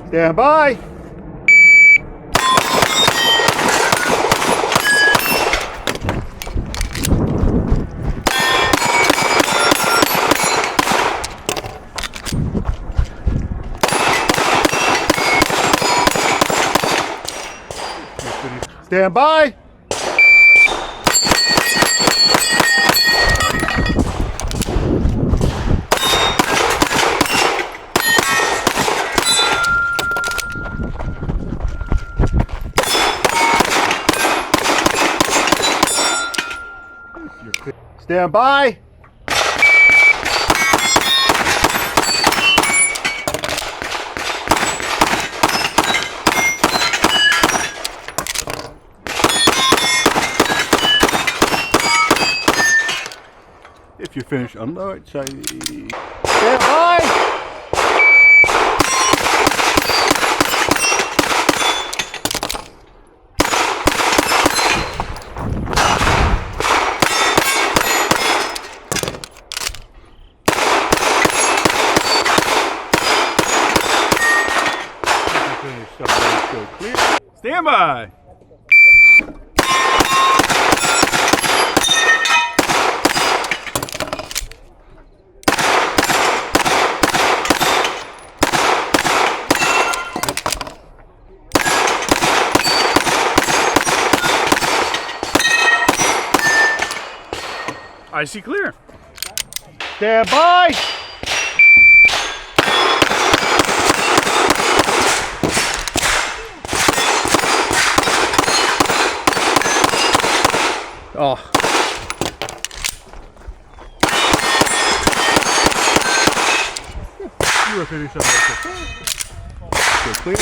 Stand by. Stand by. Stand by. If you finish on the right side, stand by. Clear. Stand by. I see clear. Stand by. Oh. You were finished on the clear.